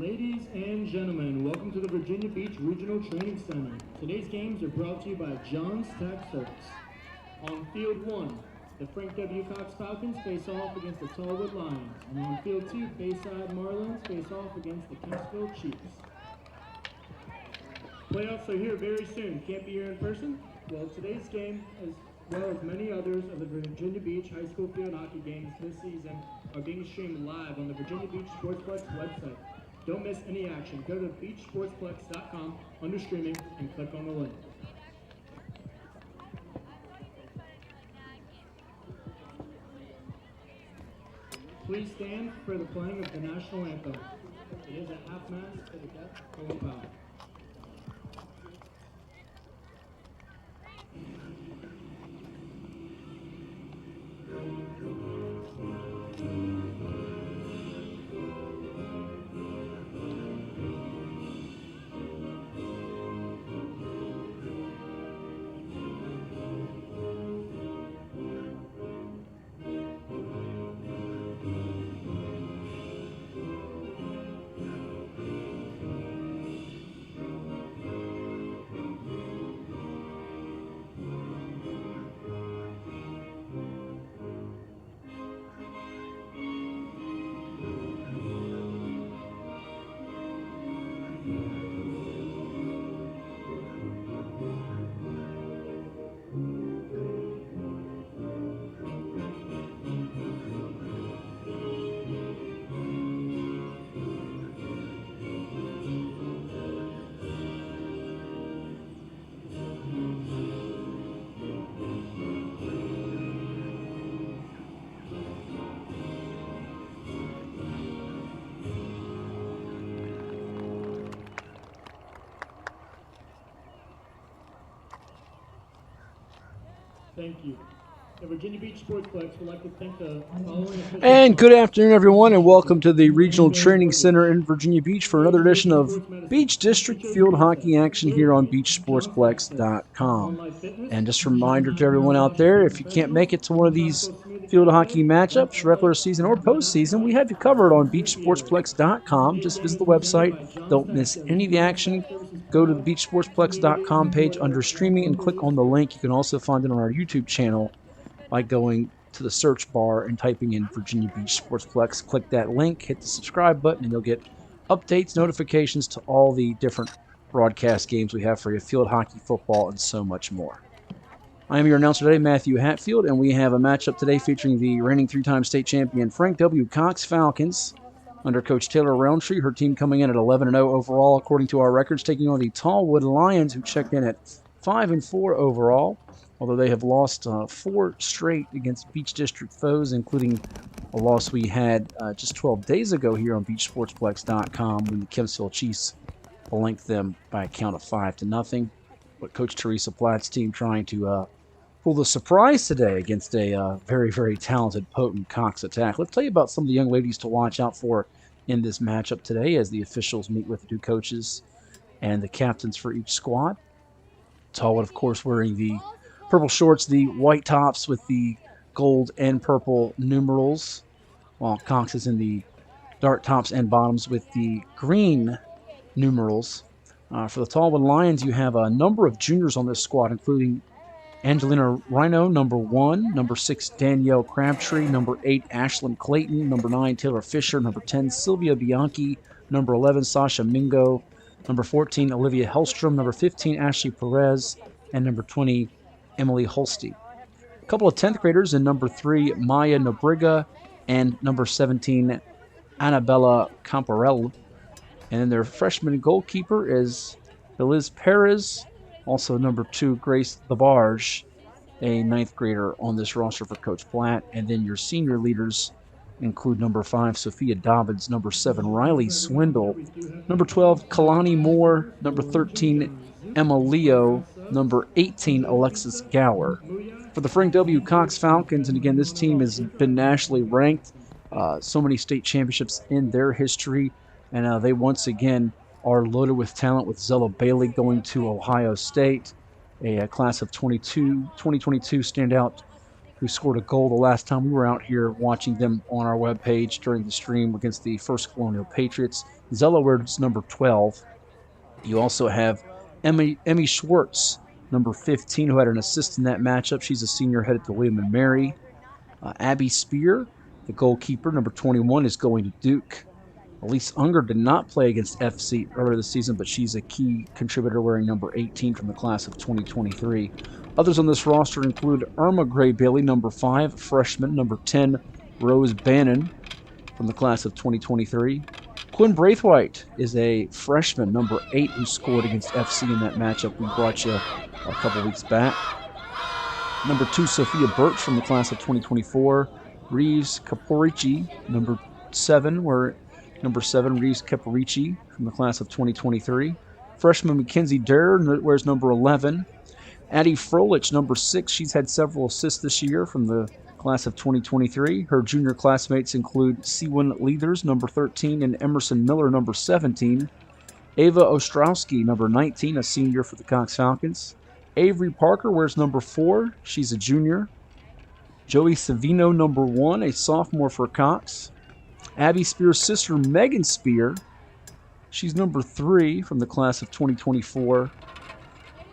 Ladies and gentlemen, welcome to the Virginia Beach Regional Training Center. Today's games are brought to you by John's Tax Service. On Field 1, the Frank W. Cox Falcons face off against the Tallwood Lions. And on Field 2, Bayside Marlins face off against the Kempsville Chiefs. Playoffs are here very soon. Can't be here in person? Well, today's game, as well as many others of the Virginia Beach High School field hockey games this season, are being streamed live on the Virginia Beach Sportsplex website. Don't miss any action. Go to beachsportsplex.com under streaming and click on the link. Please stand for the playing of the national anthem. It is a half-mast to the death going power. Thank you. The Virginia Beach Sportsplex would like to thank the following officials. And good afternoon, everyone, and welcome to the Regional Training Center in Virginia Beach for another edition of Beach District Field Hockey action here on beachsportsplex.com. And just a reminder to everyone out there, if you can't make it to one of these field hockey matchups, regular season or postseason, we have you covered on beachsportsplex.com. Just visit the website. Don't miss any of the action. Go to the beachsportsplex.com page under streaming and click on the link. You can also find it on our YouTube channel by going to the search bar and typing in Virginia Beach Sportsplex. Click that link, hit the subscribe button, and you'll get updates, notifications to all the different broadcast games we have for you, field hockey, football, and so much more. I am your announcer today, Matthew Hatfield, and we have a matchup today featuring the reigning three-time state champion Frank W. Cox Falcons under Coach Taylor Roundtree. Her team coming in at 11-0 overall, according to our records, taking on the Tallwood Lions, who checked in at 5-4 overall, although they have lost 4 straight against Beach District foes, including a loss we had just 12 days ago here on beachsportsplex.com when the Kempsville Chiefs blanked them by a count of 5-0. But Coach Teresa Platt's team trying to pull the surprise today against a very, very talented, potent Cox attack. Let's tell you about some of the young ladies to watch out for in this matchup today as the officials meet with the two coaches and the captains for each squad. Tallwood, of course, wearing the purple shorts, the white tops with the gold and purple numerals, while Cox is in the dark tops and bottoms with the green numerals. For the Tallwood Lions, you have a number of juniors on this squad, including Angelina Rhino, number 1, number 6, Danielle Crabtree, number 8, Ashlyn Clayton, number 9, Taylor Fisher, number 10, Sylvia Bianchi, number 11, Sasha Mingo, number 14, Olivia Hellstrom, number 15, Ashley Perez, and number 20, Emily Holste. A couple of 10th graders in number 3, Maya Nobriga, and number 17, Annabella Camparello. And then their freshman goalkeeper is Eliz Perez, also number 2, Grace Labarge, a 9th grader on this roster for Coach Platt. And then your senior leaders include number 5, Sophia Dobbins, number 7, Riley Swindle, number 12, Kalani Moore, number 13, Emma Leo, number 18, Alexis Gower. For the Frank W. Cox Falcons, and again, this team has been nationally ranked, so many state championships in their history, and they once again are loaded with talent, with Zella Bailey going to Ohio State, a class of 2022 standout who scored a goal the last time we were out here watching them on our webpage during the stream against the First Colonial Patriots. Zella wears number 12. You also have Emmy Schwartz, number 15, who had an assist in that matchup. She's a senior headed to William & Mary. Abby Spear, the goalkeeper, number 21, is going to Duke. Elise Unger did not play against FC earlier this season, but she's a key contributor wearing number 18 from the class of 2023. Others on this roster include Irma Gray-Bailey, number 5, freshman, number 10, Rose Bannon from the class of 2023. Quinn Braithwaite is a freshman, number 8, who scored against FC in that matchup we brought you a couple weeks back. Number 2, Sophia Birch from the class of 2024. Reeves Caporici, number 7, Reeves Caporici from the class of 2023. Freshman Mackenzie Durr wears number 11. Addie Frolich, number 6. She's had several assists this year from the class of 2023. Her junior classmates include Sewan Leathers, number 13, and Emerson Miller, number 17. Ava Ostrowski, number 19, a senior for the Cox Falcons. Avery Parker wears number 4. She's a junior. Joey Savino, number 1, a sophomore for Cox. Abby Spear's sister, Megan Spear, she's number 3 from the class of 2024.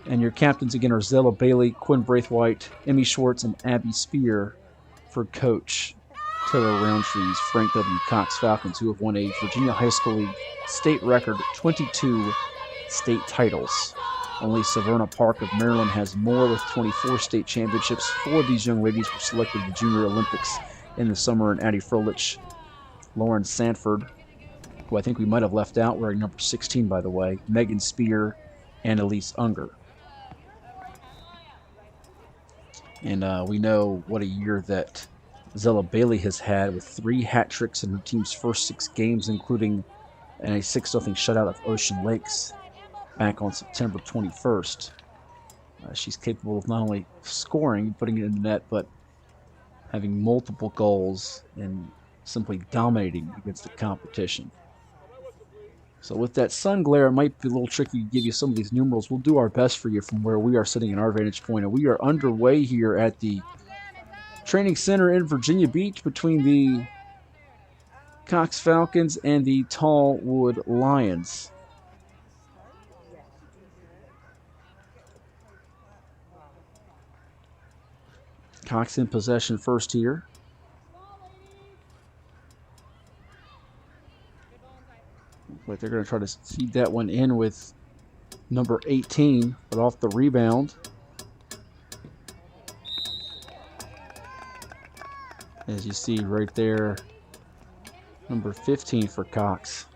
And your captains again are Zella Bailey, Quinn Braithwaite, Emmy Schwartz, and Abby Spear for Coach Taylor Roundtree's Frank W. Cox Falcons, who have won a Virginia High School League state record 22 state titles. Only Severna Park of Maryland has more, with 24 state championships. 4 of these young ladies were selected to the Junior Olympics in the summer, and Addie Frolich, Lauren Sanford, who I think we might have left out, wearing number 16, by the way, Megan Spear, and Elise Unger. And we know what a year that Zella Bailey has had, with 3 hat tricks in her team's first 6 games, including a 6-0 shutout of Ocean Lakes back on September 21st. She's capable of not only scoring, putting it in the net, but having multiple goals and simply dominating against the competition. So with that sun glare, it might be a little tricky to give you some of these numerals. We'll do our best for you from where we are sitting in our vantage point. And we are underway here at the training center in Virginia Beach between the Cox Falcons and the Tallwood Lions. Cox in possession first here. But they're going to try to feed that one in with number 18, but off the rebound. As you see right there, number 15 for Cox,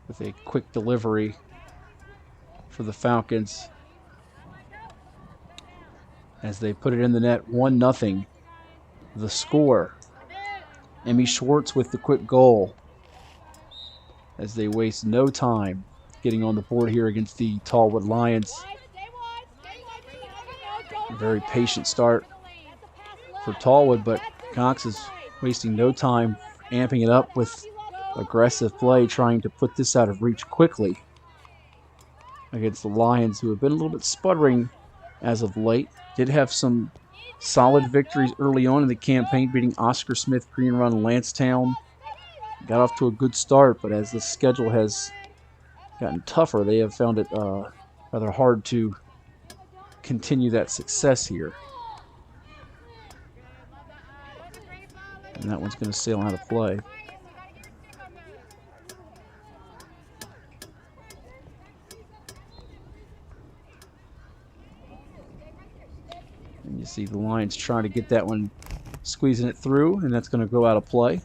with a quick delivery for the Falcons as they put it in the net. 1-0 the score. Emmy Schwartz with the quick goal, as they waste no time getting on the board here against the Tallwood Lions. A very patient start for Tallwood, but Cox is wasting no time, amping it up with aggressive play, trying to put this out of reach quickly against the Lions, who have been a little bit sputtering as of late. Did have some solid victories early on in the campaign, beating Oscar Smith, Green Run, Lancetown. Got off to a good start, but as the schedule has gotten tougher, they have found it rather hard to continue that success here. And that one's going to sail out of play. And you see the Lions trying to get that one, squeezing it through, and that's going to go out of play.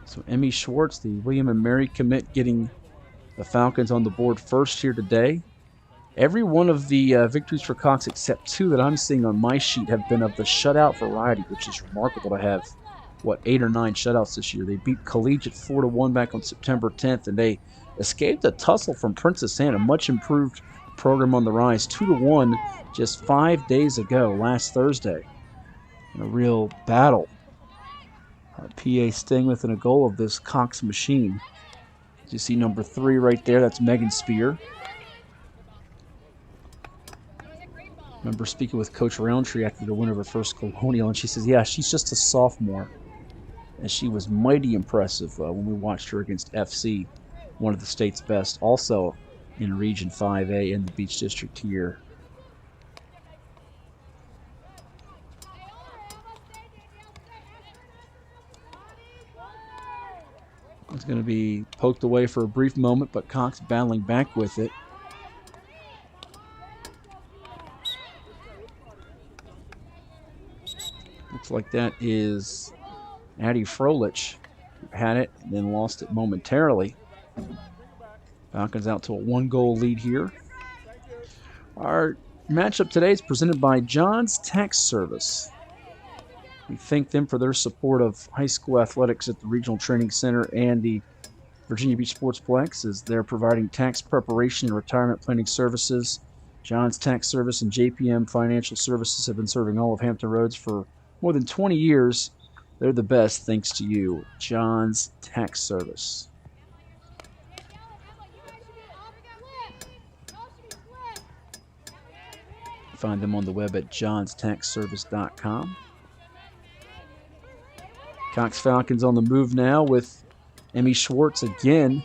So Emmy Schwartz, the William & Mary commit, getting the Falcons on the board first here today. Every one of the victories for Cox except 2 that I'm seeing on my sheet have been of the shutout variety, which is remarkable to have, 8 or 9 shutouts this year. They beat Collegiate 4-1 back on September 10th, and they escaped a tussle from Princess Anne, a much improved program on the rise, 2-1 just 5 days ago, last Thursday. In a real battle. PA staying within a goal of this Cox machine. You see number 3 right there, that's Megan Spear. remember speaking with Coach Roundtree after the win over First Colonial, and she says, yeah, she's just a sophomore. And she was mighty impressive when we watched her against FC, one of the state's best, also in Region 5A in the Beach District here. It's going to be poked away for a brief moment, but Cox battling back with it. Looks like that is Addie Froelich, who had it and then lost it momentarily. Falcons out to a 1-goal lead here. Our matchup today is presented by John's Tax Service. We thank them for their support of high school athletics at the Regional Training Center and the Virginia Beach Sportsplex, as they're providing tax preparation and retirement planning services. John's Tax Service and JPM Financial Services have been serving all of Hampton Roads for more than 20 years. They're the best thanks to you, John's Tax Service. Find them on the web at johnstaxservice.com. Cox Falcons on the move now with Emmy Schwartz again.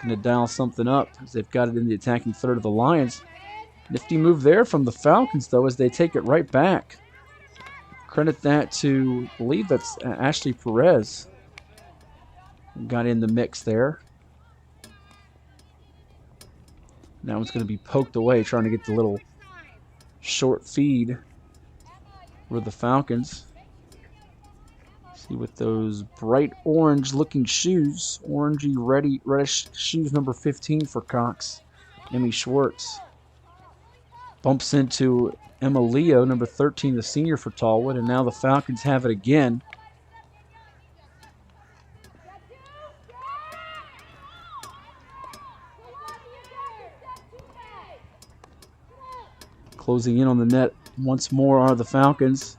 Going to dial something up as they've got it in the attacking third of the Lions. Nifty move there from the Falcons, though, as they take it right back. Credit that to, I believe that's Ashley Perez. Got in the mix there. Now it's going to be poked away, trying to get the little short feed for the Falcons. See, with those bright orange looking shoes, orangey reddish shoes, number 15 for Cox, Emmy Schwartz. Bumps into Emma Leo, number 13, the senior for Tallwood, and now the Falcons have it again. Closing in on the net once more are the Falcons.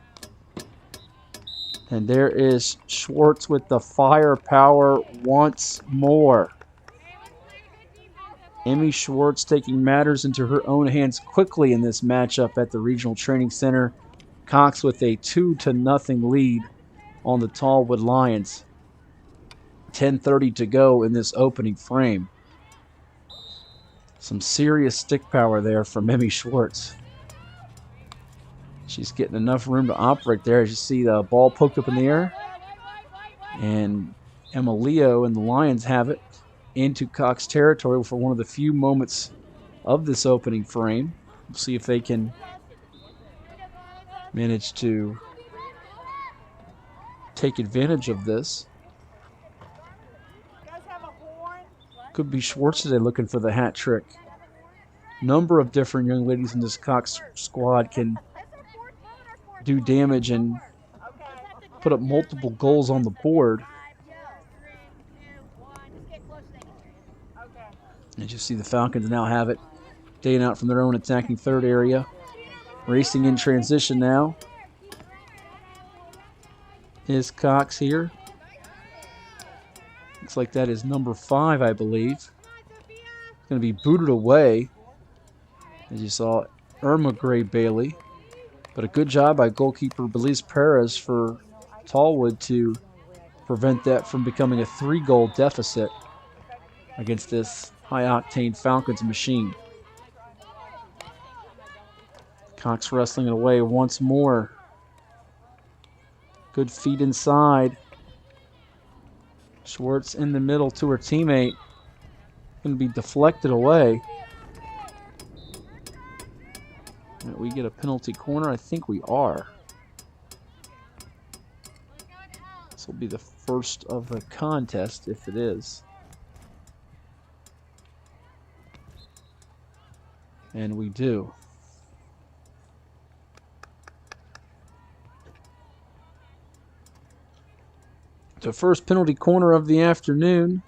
And there is Schwartz with the firepower once more. Emmy Schwartz taking matters into her own hands quickly in this matchup at the Regional Training Center. Cox with a 2-0 lead on the Tallwood Lions. 10:30 to go in this opening frame. Some serious stick power there from Emmy Schwartz. She's getting enough room to operate there. As you see the ball poked up in the air. And Emma Leo and the Lions have it into Cox territory for one of the few moments of this opening frame. We'll see if they can manage to take advantage of this. Could be Schwartz today looking for the hat trick. Number of different young ladies in this Cox squad can do damage and put up multiple goals on the board. As you see, the Falcons now have it, staying out from their own attacking third area. Racing in transition now is Cox here. Looks like that is number 5, I believe. It's going to be booted away, as you saw, Irma Gray Bailey. But a good job by goalkeeper Belize Perez for Tallwood to prevent that from becoming a 3-goal deficit against this high-octane Falcons machine. Cox wrestling it away once more. Good feed inside. Schwartz in the middle to her teammate. Going to be deflected away. We get a penalty corner? I think we are. This will be the first of the contest, if it is. And we do. The first penalty corner of the afternoon.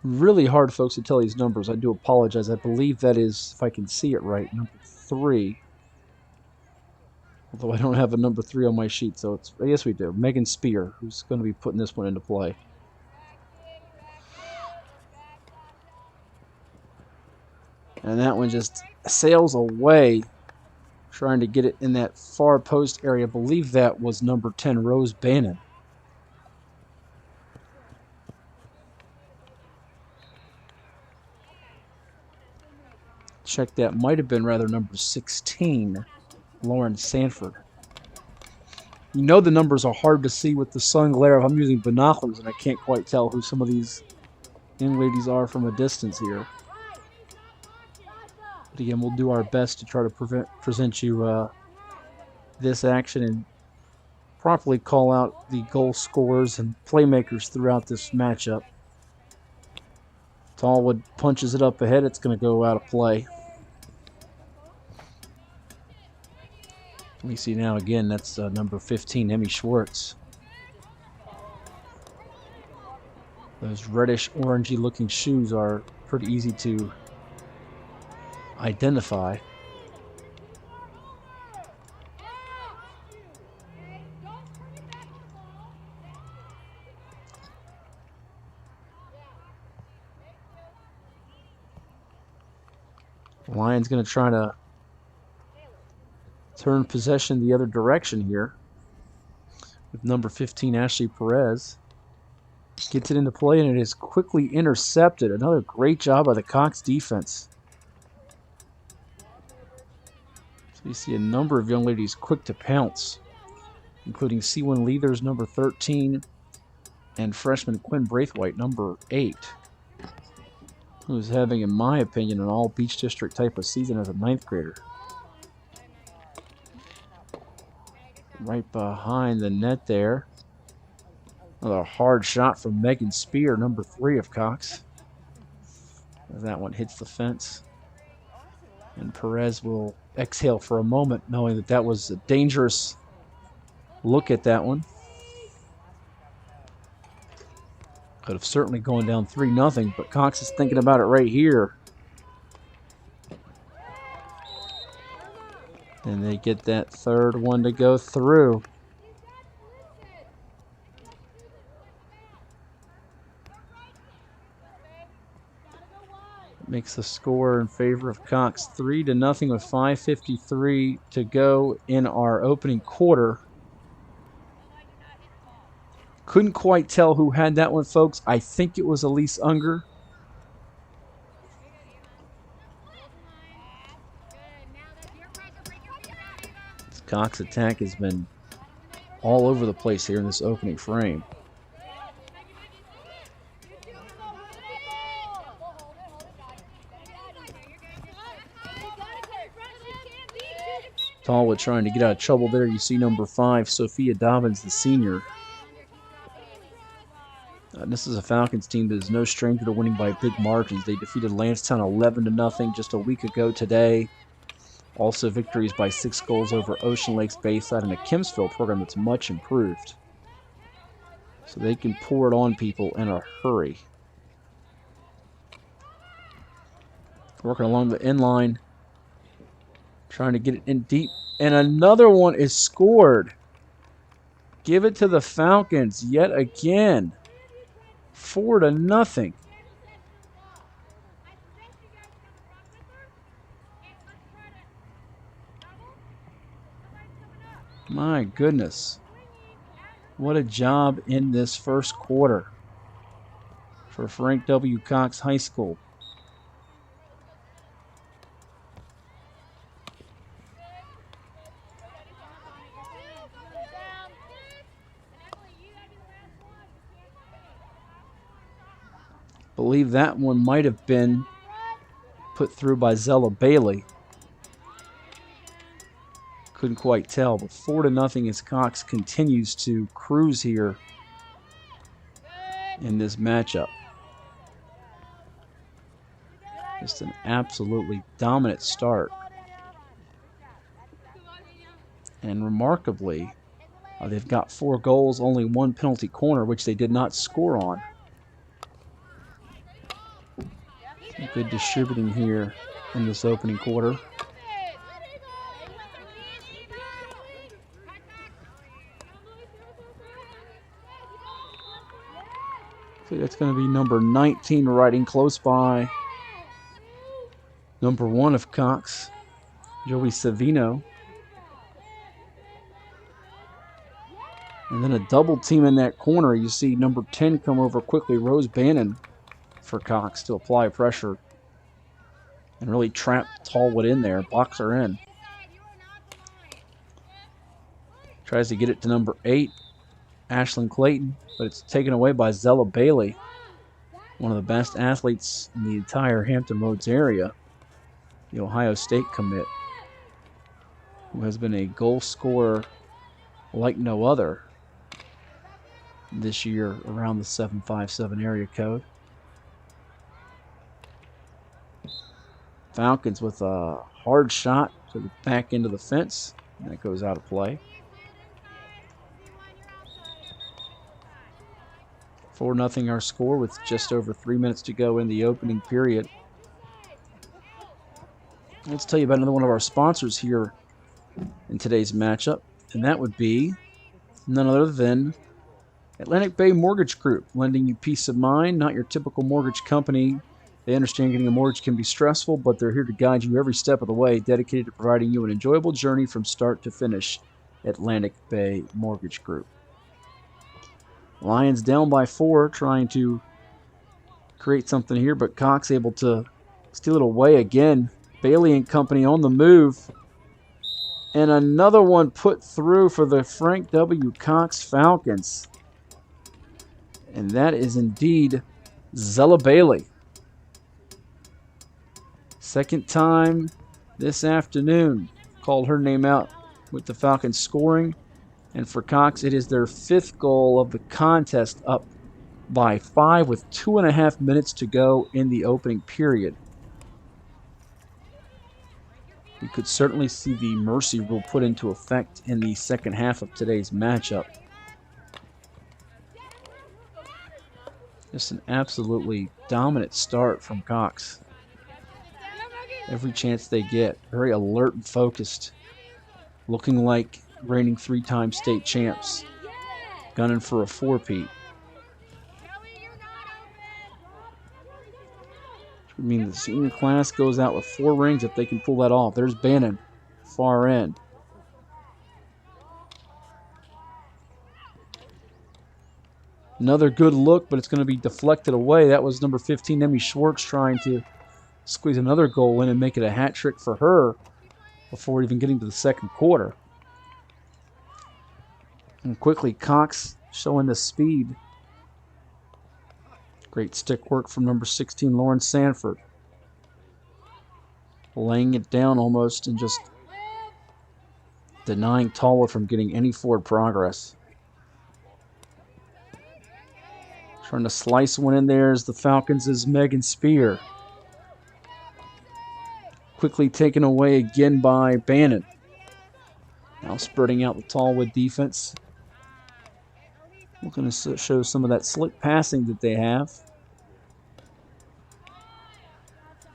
Really hard, folks, to tell these numbers. I do apologize. I believe that is, if I can see it right, number 3. Although I don't have a number 3 on my sheet, so it's, yes, we do. Megan Spear, who's going to be putting this one into play. And that one just sails away, trying to get it in that far post area. I believe that was number 10, Rose Bannon. Check, that might have been rather number 16, Lauren Sanford. You know the numbers are hard to see with the sun glare if I'm using binoculars, and I can't quite tell who some of these young ladies are from a distance here. But again, we'll do our best to try to present you this action and properly call out the goal scorers and playmakers throughout this matchup. Tallwood punches it up ahead. It's going to go out of play. We see now again, that's number 15, Emmy Schwartz. Those reddish orangey looking shoes are pretty easy to identify. Lions going to try to turn possession the other direction here with number 15, Ashley Perez. Gets it into play, and it is quickly intercepted. Another great job by the Cox defense. So you see a number of young ladies quick to pounce, including C1 Leathers, number 13, and freshman Quinn Braithwaite, number 8, who's having, in my opinion, an all Beach District type of season as a 9th grader. Right behind the net there. Another hard shot from Megan Spear, number 3 of Cox. That one hits the fence. And Perez will exhale for a moment, knowing that that was a dangerous look at that one. Could have certainly gone down 3-0, but Cox is thinking about it right here. And they get that third one to go through. Makes the score in favor of Cox 3-0 with 5:53 to go in our opening quarter. Couldn't quite tell who had that one, folks. I think it was Elise Unger. This Cox attack has been all over the place here in this opening frame. Tallwood trying to get out of trouble there. You see number 5, Sophia Dobbins, the senior. This is a Falcons team that is no stranger to winning by big margins. They defeated Lancetown 11-0 just a week ago today. Also victories by 6 goals over Ocean Lakes Bayside and a Kimsville program that's much improved. So they can pour it on people in a hurry. Working along the end line. Trying to get it in deep. And another one is scored. Give it to the Falcons yet again. 4-0. My goodness. What a job in this first quarter for Frank W. Cox High School. Believe that one might have been put through by Zella Bailey. Couldn't quite tell, but 4-0 as Cox continues to cruise here in this matchup. Just an absolutely dominant start. And remarkably, they've got 4 goals, only 1 penalty corner, which they did not score on. Good distributing here in this opening quarter. So that's going to be number 19 riding close by. Number 1 of Cox, Joey Savino. And then a double team in that corner. You see number 10 come over quickly, Rose Bannon, for Cox to apply pressure and really trap Tallwood in there, box her in. Tries to get it to number 8, Ashlyn Clayton, but it's taken away by Zella Bailey, one of the best athletes in the entire Hampton Roads area, the Ohio State commit, who has been a goal scorer like no other this year around the 757 area code. Falcons with a hard shot to the back end of the fence. And that goes out of play. 4-0 our score with just over 3 minutes to go in the opening period. Let's tell you about another one of our sponsors here in today's matchup, and that would be none other than Atlantic Bay Mortgage Group, lending you peace of mind, not your typical mortgage company. They understand getting a mortgage can be stressful, but they're here to guide you every step of the way, dedicated to providing you an enjoyable journey from start to finish. Atlantic Bay Mortgage Group. Lions down by 4, trying to create something here, but Cox able to steal it away again. Bailey and company on the move. And another one put through for the Frank W. Cox Falcons. And that is indeed Zella Bailey. Second time this afternoon. Called her name out with the Falcons scoring. And for Cox, it is their 5th goal of the contest, up by 5 with 2.5 minutes to go in the opening period. We could certainly see the mercy rule put into effect in the second half of today's matchup. Just an absolutely dominant start from Cox. Every chance they get, very alert and focused, looking like reigning 3-time state champs, gunning for a 4-peat. I mean, the senior class goes out with 4 rings if they can pull that off. There's Bannon, far end. Another good look, but it's going to be deflected away. That was number 15, Emmy Schwartz, trying to squeeze another goal in and make it a hat trick for her before even getting to the second quarter. And quickly, Cox showing the speed. Great stick work from number 16, Lauren Sanford. Laying it down almost and just denying Tallwood from getting any forward progress. Trying to slice one in there as the Falcons is Megan Spear. Quickly taken away again by Bannon. Now spreading out the Tallwood defense. Looking to show some of that slick passing that they have.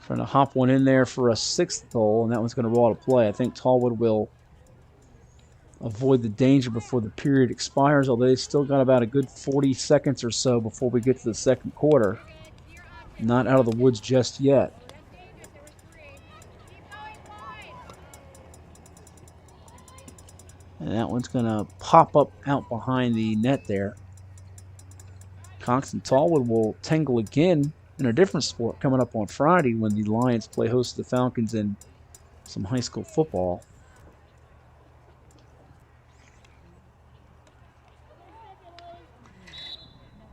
Trying to hop one in there for a 6th goal, and that one's going to roll out of play. I think Tallwood will avoid the danger before the period expires, although they've still got about a good 40 seconds or so before we get to the second quarter. Not out of the woods just yet. And that one's going to pop up out behind the net there. Cox and Tallwood will tangle again in a different sport coming up on Friday when the Lions play host to the Falcons in some high school football.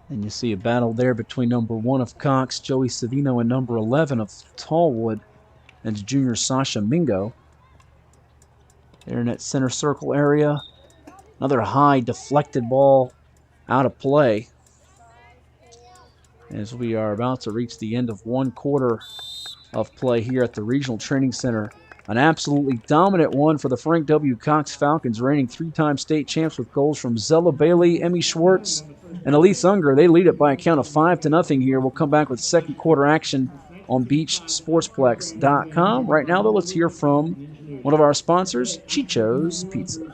And you see a battle there between number 1 of Cox, Joey Savino, and number 11 of Tallwood, and junior Sasha Mingo. They're in that center circle area. Another high deflected ball out of play. As we are about to reach the end of 1 quarter of play here at the Regional Training Center. An absolutely dominant one for the Frank W. Cox Falcons, reigning 3-time state champs with goals from Zella Bailey, Emmy Schwartz, and Elise Unger. They lead it by a count of 5-0 here. We'll come back with second quarter action on BeachSportsplex.com. Right now, though, let's hear from one of our sponsors, Chicho's Pizza.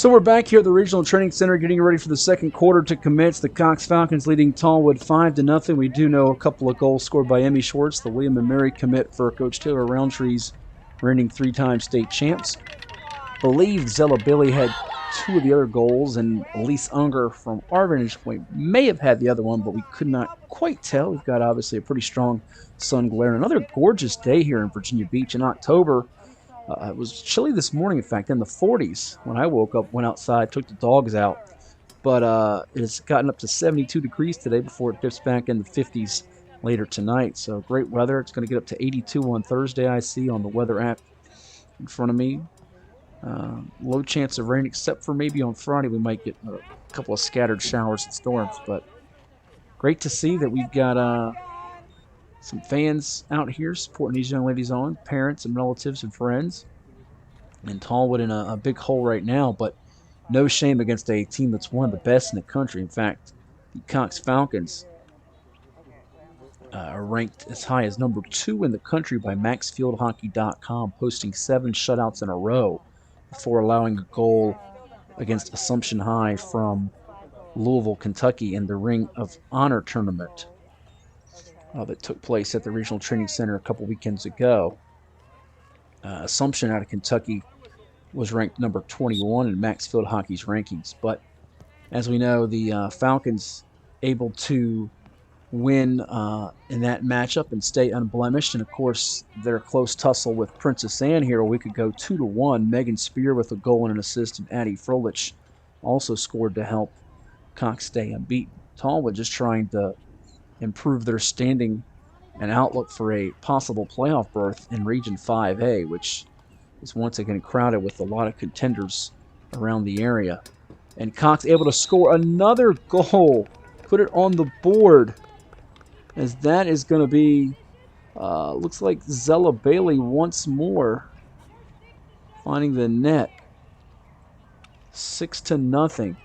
So we're back here at the Regional Training Center getting ready for the second quarter to commence. The Cox Falcons leading Tallwood 5-0. We do know a couple of goals scored by Emmy Schwartz, the William & Mary commit for Coach Taylor Roundtree's reigning 3-time state champs. Believe Zella Billy had 2 of the other goals, and Elise Unger from our vantage point may have had the other one, but we could not quite tell. We've got obviously a pretty strong sun glare. Another gorgeous day here in Virginia Beach in October. It was chilly this morning, in fact, in the 40s when I woke up, went outside, took the dogs out. But it's gotten up to 72 degrees today before it dips back in the 50s later tonight. So great weather. It's going to get up to 82 on Thursday, I see on the weather app in front of me. Low chance of rain, except for maybe on Friday we might get a couple of scattered showers and storms. But great to see that we've got some fans out here supporting these young ladies on, parents and relatives and friends. And Tallwood in a big hole right now, but no shame against a team that's one of the best in the country. In fact, the Cox Falcons are ranked as high as number 2 in the country by MaxFieldHockey.com, posting 7 shutouts in a row before allowing a goal against Assumption High from Louisville, Kentucky in the Ring of Honor tournament that took place at the Regional Training Center a couple weekends ago. Assumption out of Kentucky was ranked number 21 in Maxfield Hockey's rankings. But as we know, the Falcons able to win in that matchup and stay unblemished. And, of course, their close tussle with Princess Anne here a week ago, 2-1. Megan Spear with a goal and an assist, and Addie Froelich also scored to help Cox stay unbeaten. Tallwood just trying to improve their standing and outlook for a possible playoff berth in Region 5A, which is once again crowded with a lot of contenders around the area. And Cox able to score another goal, put it on the board, as that is going to be, looks like Zella Bailey once more finding the net. 6-0.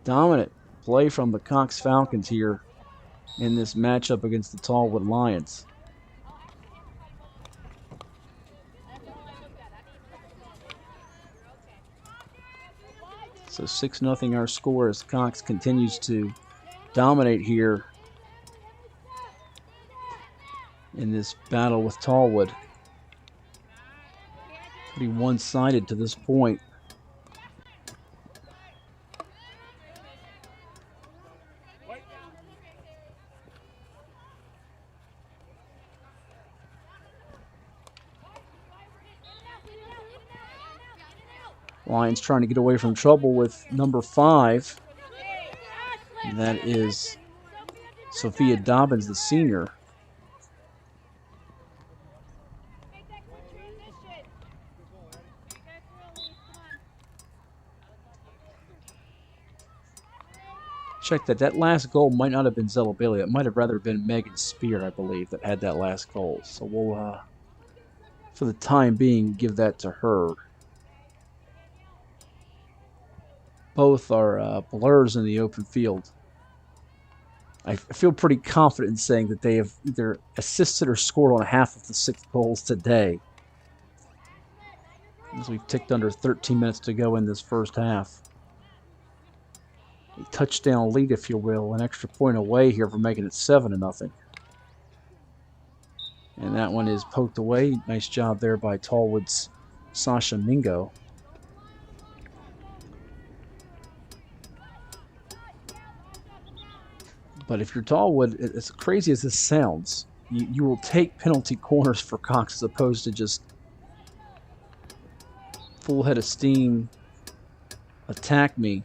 Dominant play from the Cox Falcons here in this matchup against the Tallwood Lions. So 6-0 our score as Cox continues to dominate here in this battle with Tallwood. Pretty one-sided to this point. Lions trying to get away from trouble with number 5. And that is Sophia Dobbins, the senior. Check that. That last goal might not have been Zella Bailey. It might have rather been Megan Spear, I believe, that had that last goal. So we'll, for the time being, give that to her. Both are blurs in the open field. I feel pretty confident in saying that they have either assisted or scored on half of the 6 goals today, as we've ticked under 13 minutes to go in this first half. A touchdown lead, if you will, an extra point away here for making it 7-0. And that one is poked away. Nice job there by Tallwood's Sasha Mingo. But if you're Tallwood, as crazy as this sounds, you will take penalty corners for Cox as opposed to just full head of steam, attack me,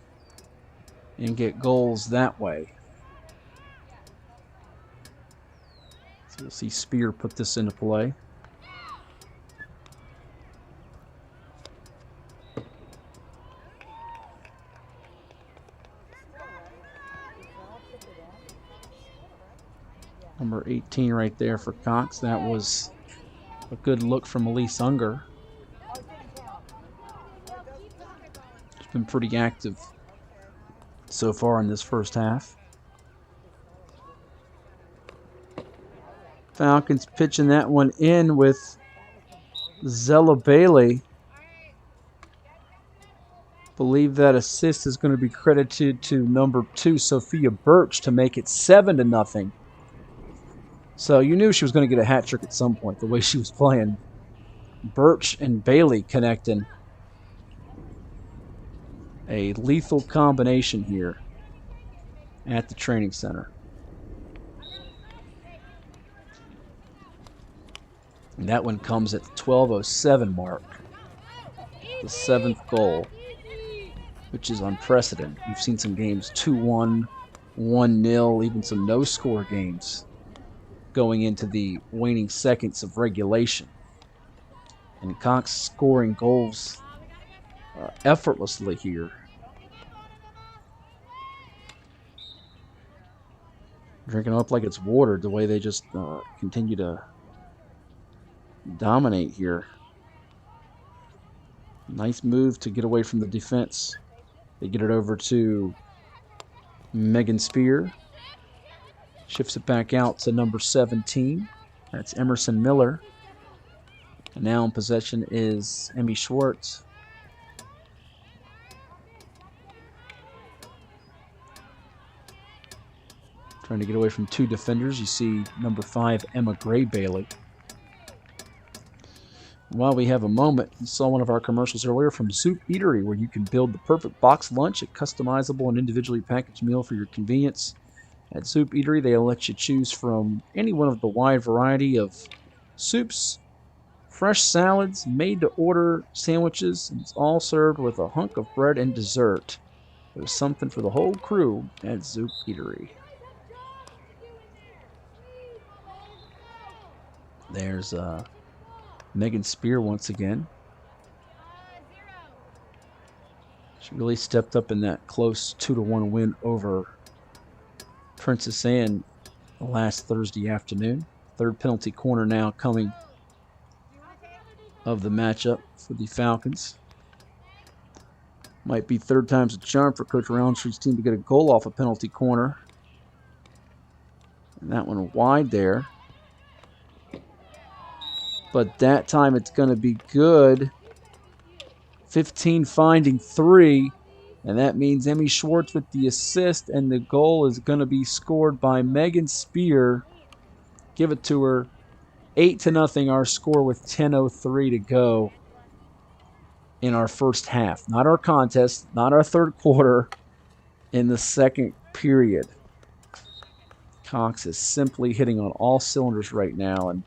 and get goals that way. So you'll see Spear put this into play. Number 18 right there for Cox. That was a good look from Elise Unger. She's been pretty active so far in this first half. Falcons pitching that one in with Zella Bailey. Believe that assist is going to be credited to number 2, Sophia Birch, to make it 7-0. So you knew she was going to get a hat trick at some point, the way she was playing. Birch and Bailey connecting. A lethal combination here at the training center. And that one comes at the 12:07 mark. The 7th goal, which is unprecedented. We've seen some games 2-1, 1-0, even some no-score games going into the waning seconds of regulation. And Cox scoring goals effortlessly here. Drinking up like it's water, the way they just continue to dominate here. Nice move to get away from the defense. They get it over to Megan Spear. Shifts it back out to number 17. That's Emerson Miller. And now in possession is Emmy Schwartz. Trying to get away from 2 defenders. You see number 5, Emma Gray Bailey. While we have a moment, you saw one of our commercials earlier from Soup Eatery, where you can build the perfect box lunch, a customizable and individually packaged meal for your convenience. At Soup Eatery, they'll let you choose from any one of the wide variety of soups, fresh salads, made-to-order sandwiches, and it's all served with a hunk of bread and dessert. There's something for the whole crew at Soup Eatery. There's Megan Spear once again. She really stepped up in that close 2-1 win over Princess Anne last Thursday afternoon. 3rd penalty corner now coming of the matchup for the Falcons. Might be 3rd time's a charm for Coach Roundtree's team to get a goal off a penalty corner. And that one wide there. But that time it's going to be good. 15 finding 3. And that means Emmy Schwartz with the assist. And the goal is going to be scored by Megan Spear. Give it to her. 8-0 our score with 10:03 to go in our first half. Not our contest. Not our 3rd quarter. In the 2nd period. Cox is simply hitting on all cylinders right now. And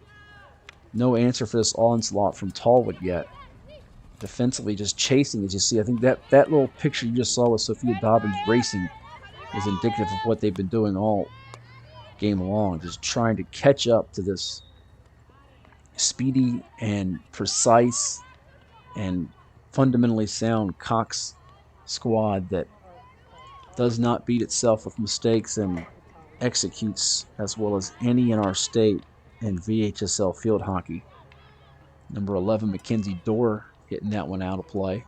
no answer for this onslaught from Tallwood yet. Defensively just chasing, as you see. I think that little picture you just saw with Sophia Dobbins racing is indicative of what they've been doing all game long. Just trying to catch up to this speedy and precise and fundamentally sound Cox squad that does not beat itself with mistakes and executes as well as any in our state in VHSL field hockey. Number 11, Mackenzie Dorr, hitting that one out of play.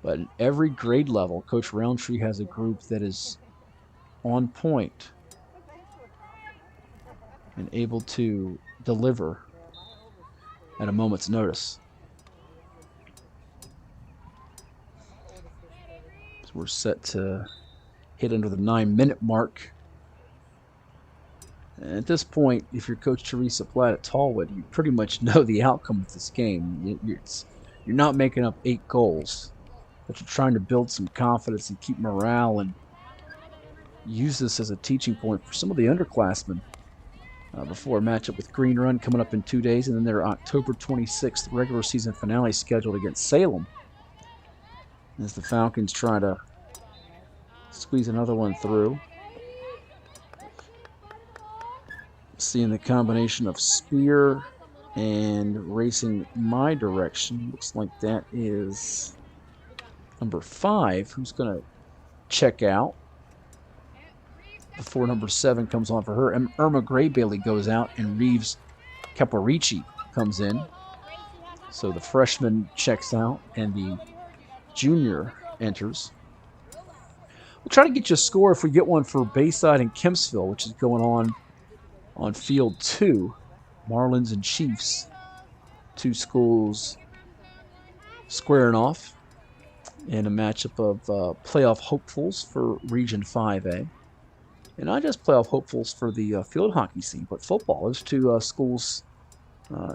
But at every grade level, Coach Roundtree has a group that is on point and able to deliver at a moment's notice. So we're set to hit under the 9-minute mark. And at this point, if you're Coach Teresa Platt at Tallwood, you pretty much know the outcome of this game. You're not making up 8 goals, but you're trying to build some confidence and keep morale and use this as a teaching point for some of the underclassmen before a matchup with Green Run coming up in 2 days, and then their October 26th regular season finale scheduled against Salem. As the Falcons try to squeeze another one through. Seeing the combination of Spear and racing my direction. Looks like that is number 5, who's going to check out before number 7 comes on for her. Irma Gray Bailey goes out, and Reeves Caporici comes in. So the freshman checks out, and the junior enters. We'll try to get you a score if we get one for Bayside and Kempsville, which is going on On field 2, Marlins and Chiefs, two schools squaring off in a matchup of playoff hopefuls for Region 5A. And not just playoff hopefuls for the field hockey scene, but football. Those two schools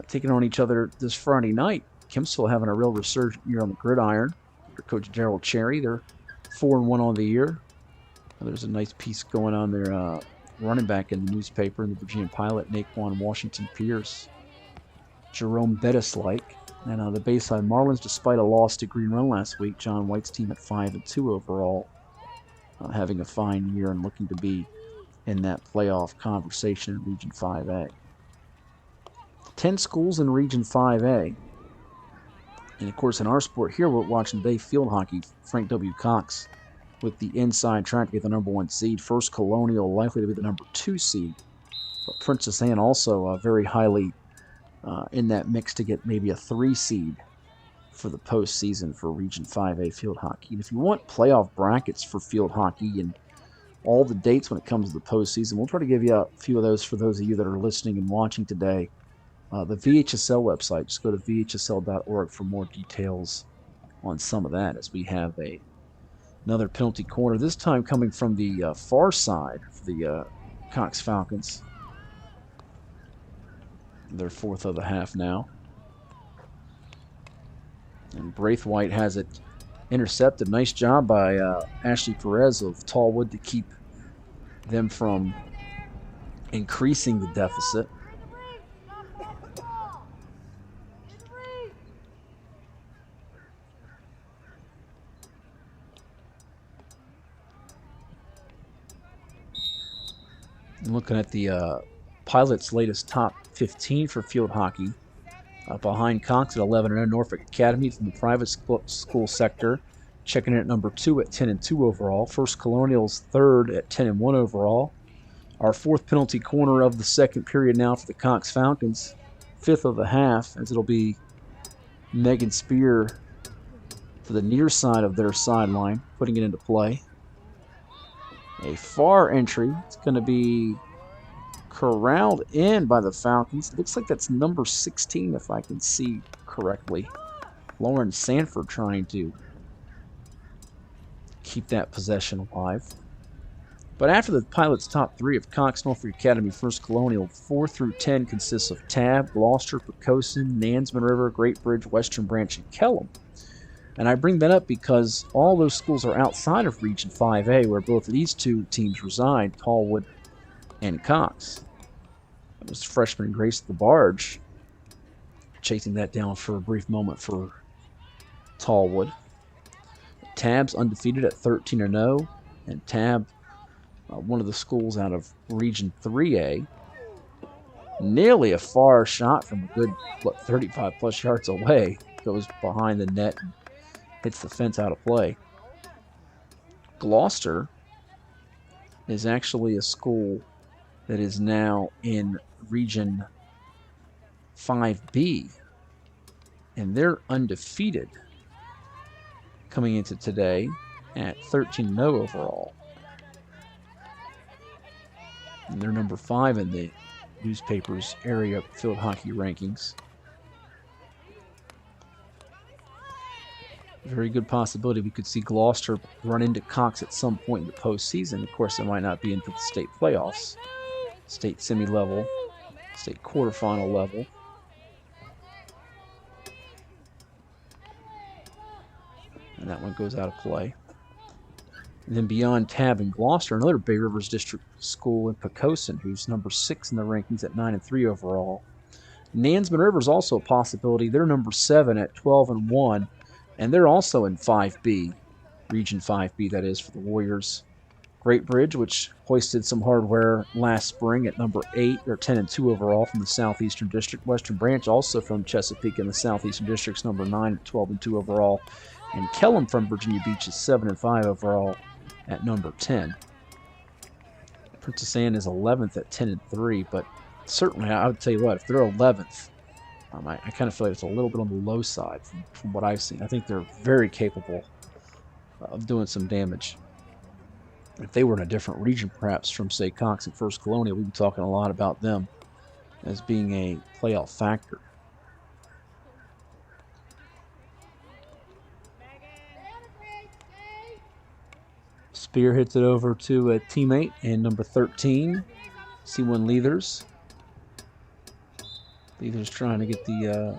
taking on each other this Friday night. Kempsville having a real resurgent year on the gridiron. Under Coach Gerald Cherry, they're 4-1 on the year. There's a nice piece going on there, running back in the newspaper in the Virginia Pilot, Naquan Washington Pierce, Jerome Bettis-like. And the Bayside Marlins, despite a loss to Green Run last week, John White's team at 5-2 overall, having a fine year and looking to be in that playoff conversation in Region 5A. 10 schools in Region 5A. And, of course, in our sport here, we're watching today field hockey. Frank W. Cox with the inside track to get the number 1 seed. First Colonial likely to be the number 2 seed. But Princess Anne also very highly in that mix to get maybe a 3 seed for the postseason for Region 5A field hockey. And if you want playoff brackets for field hockey and all the dates when it comes to the postseason, we'll try to give you a few of those for those of you that are listening and watching today. The VHSL website, just go to vhsl.org for more details on some of that, as we have another penalty corner, this time coming from the far side for the Cox Falcons. Their 4th of the half now. And Braithwaite has it intercepted. Nice job by Ashley Perez of Tallwood to keep them from increasing the deficit. And looking at the Pilot's latest top 15 for field hockey, behind Cox at 11-0, Norfolk Academy from the private school sector, checking in at number 2 at 10-2 overall. First Colonial's 3rd at 10-1 overall. Our 4th penalty corner of the second period now for the Cox Falcons, 5th of the half, as it'll be Megan Spear to the near side of their sideline, putting it into play. A far entry. It's going to be corralled in by the Falcons. It looks like that's number 16, if I can see correctly. Lauren Sanford trying to keep that possession alive. But after the Pilot's top 3 of Cox, Norfolk Academy, First Colonial, 4 through 10 consists of Tabb, Gloucester, Poquoson, Nansemond River, Great Bridge, Western Branch, and Kellam. And I bring that up because all those schools are outside of Region 5A, where both of these two teams reside, Tallwood and Cox. It was freshman Grace the Barge chasing that down for a brief moment for Tallwood. Tabb's undefeated at 13-0, and Tabb, one of the schools out of Region 3A, nearly a far shot from a good 35-plus yards away, goes behind the net and hits the fence out of play. Gloucester is actually a school that is now in Region 5B, and they're undefeated coming into today at 13-0 overall. And they're number 5 in the newspaper's area field hockey rankings. Very good possibility we could see Gloucester run into Cox at some point in the postseason. Of course, it might not be into the state playoffs, state semi-level, state quarterfinal level. And that one goes out of play. And then beyond Tabb and Gloucester, another Bay Rivers District school in Poquoson, who's number 6 in the rankings at 9-3 overall. Nansemond River is also a possibility. They're number 7 at 12-1. And they're also in 5B, Region 5B, that is, for the Warriors. Great Bridge, which hoisted some hardware last spring at number 8, or 10-2 overall from the Southeastern District. Western Branch, also from Chesapeake in the Southeastern District's number 9 at 12-2 overall. And Kellam from Virginia Beach is 7-5 overall at number 10. Princess Anne is 11th at 10-3, but certainly I would tell you what, if they're 11th, I kind of feel like it's a little bit on the low side from what I've seen. I think they're very capable of doing some damage. If they were in a different region, perhaps from, say, Cox and First Colonial, we'd be talking a lot about them as being a playoff factor. Spear hits it over to a teammate and number 13, C1 Leathers. Leathers trying to get the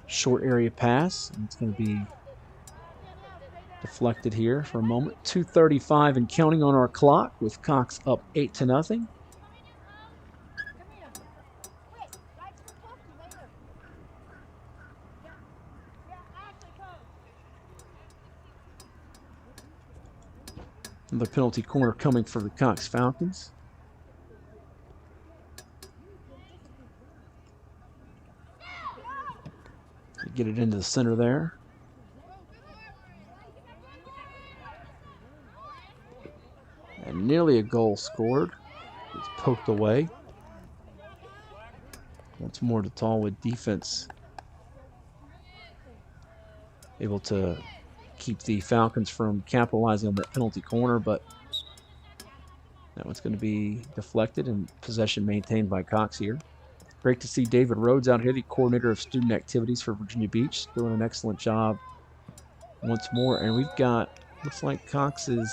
short area pass. And it's going to be deflected here for a moment. 2:35 and counting on our clock with Cox up 8-0. Another penalty corner coming for the Cox Falcons. Get it into the center there. And nearly a goal scored. It's poked away. Once more, the Tallwood defense able to keep the Falcons from capitalizing on that penalty corner, but that one's going to be deflected and possession maintained by Cox here. Great to see David Rhodes out here, the coordinator of student activities for Virginia Beach, doing an excellent job once more. And we've got, looks like Cox is,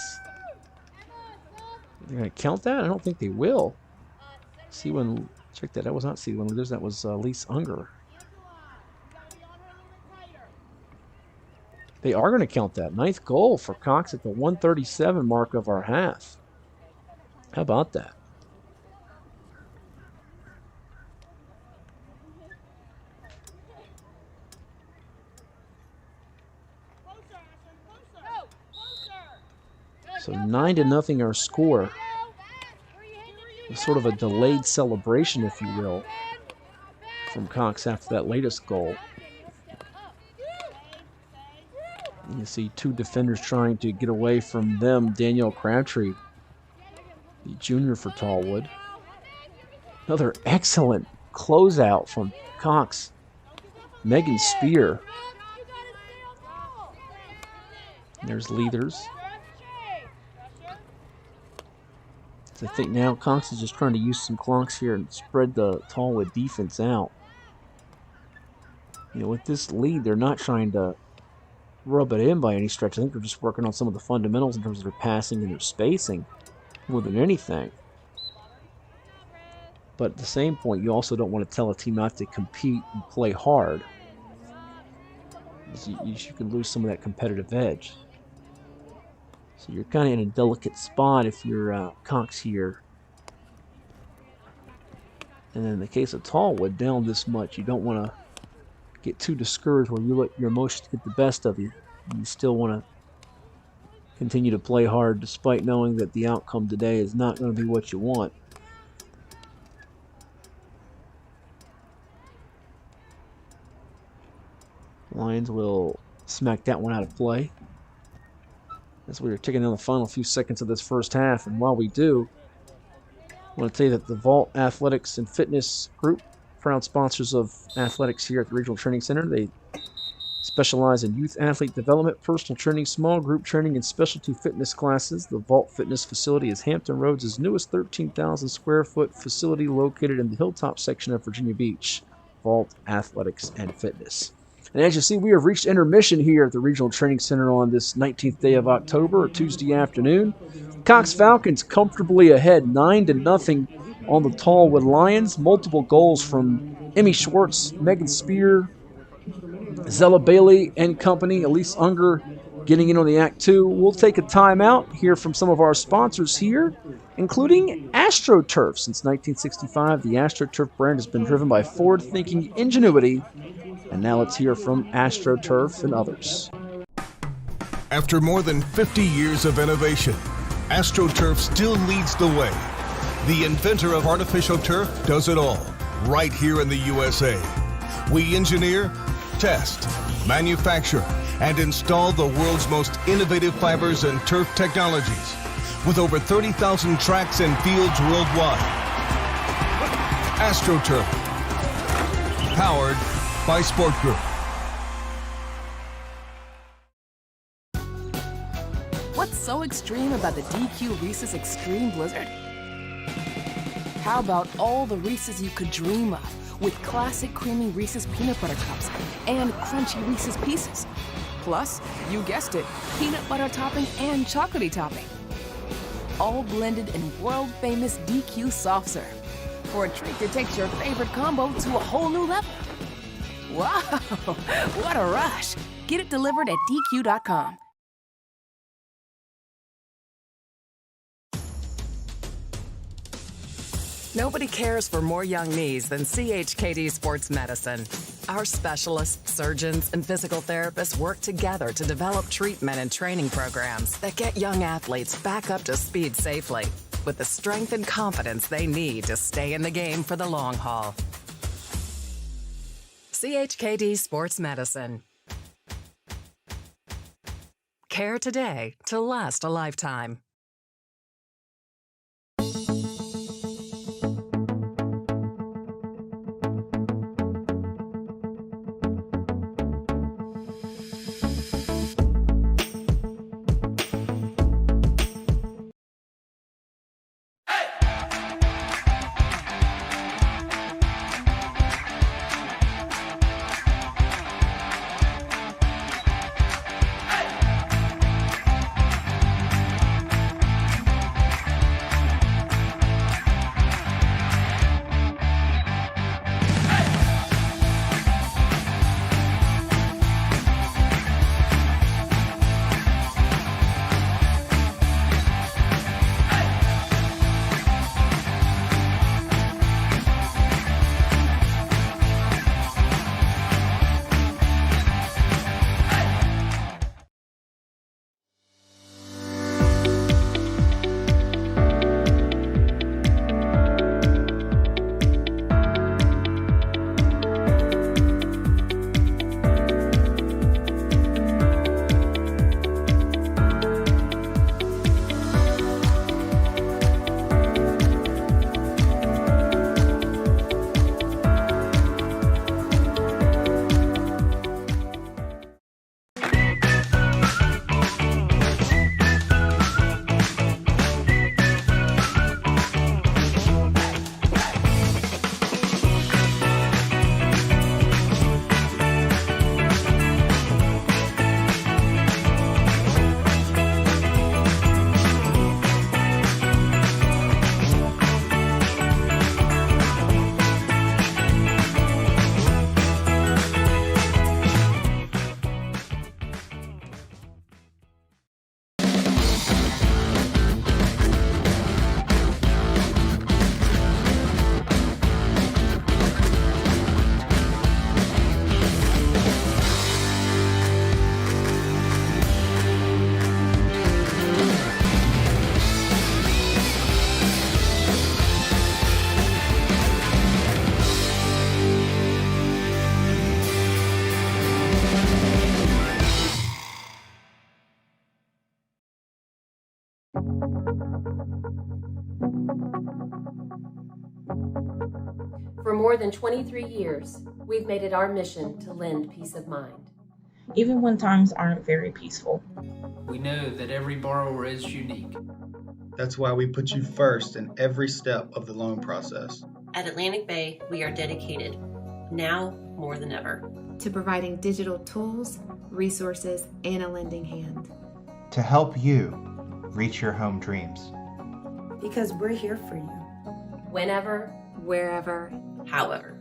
they're going to count that? I don't think they will. C1, check that, that was not C1 Leaders, that was Lise Unger. They are going to count that. Ninth goal for Cox at the 1:37 mark of our half. How about that? So 9-0 our score. Sort of a delayed celebration, if you will, from Cox after that latest goal. You see two defenders trying to get away from them. Danielle Crabtree, the junior for Tallwood. Another excellent closeout from Cox. Megan Spear. There's Leathers. So I think now Cox is just trying to use some clocks here and spread the Tallwood defense out. You know, with this lead, they're not trying to rub it in by any stretch. I think they're just working on some of the fundamentals in terms of their passing and their spacing more than anything. But at the same point, you also don't want to tell a team not to compete and play hard. You can lose some of that competitive edge. So you're kind of in a delicate spot if you're Cox here. And then in the case of Tallwood, down this much, you don't want to get too discouraged where you let your emotions get the best of you. You still want to continue to play hard despite knowing that the outcome today is not going to be what you want. Lions will smack that one out of play as we are taking down the final few seconds of this first half. And while we do, I want to tell you that the Vault Athletics and Fitness Group, proud sponsors of athletics here at the Regional Training Center. They specialize in youth athlete development, personal training, small group training, and specialty fitness classes. The Vault Fitness facility is Hampton Roads' newest 13,000 square foot facility located in the Hilltop section of Virginia Beach. Vault Athletics and Fitness. And as you see, we have reached intermission here at the Regional Training Center on this 19th day of October, or Tuesday afternoon. Cox Falcons comfortably ahead 9-0 on the Tallwood Lions. Multiple goals from Emmy Schwartz, Megan Spear, Zella Bailey and company. Elise Unger getting in on the Act 2. We'll take a timeout, hear from some of our sponsors here, including AstroTurf. Since 1965, the AstroTurf brand has been driven by forward-thinking ingenuity. And now let's hear from AstroTurf and others. After more than 50 years of innovation, AstroTurf still leads the way. The inventor of artificial turf does it all, right here in the USA. We engineer, test, manufacture, and install the world's most innovative fibers and turf technologies, with over 30,000 tracks and fields worldwide. AstroTurf, powered by Sport Group. What's so extreme about the DQ Reese's Extreme Blizzard? How about all the Reese's you could dream of with classic creamy Reese's Peanut Butter Cups and crunchy Reese's Pieces? Plus, you guessed it, peanut butter topping and chocolatey topping. All blended in world-famous DQ soft serve for a treat that takes your favorite combo to a whole new level. Wow, what a rush. Get it delivered at DQ.com. Nobody cares for more young knees than CHKD Sports Medicine. Our specialists, surgeons, and physical therapists work together to develop treatment and training programs that get young athletes back up to speed safely with the strength and confidence they need to stay in the game for the long haul. CHKD Sports Medicine. Care today to last a lifetime. For more than 23 years, we've made it our mission to lend peace of mind. Even when times aren't very peaceful. We know that every borrower is unique. That's why we put you first in every step of the loan process. At Atlantic Bay, we are dedicated, now more than ever, to providing digital tools, resources, and a lending hand. To help you reach your home dreams. Because we're here for you. Whenever, wherever, however.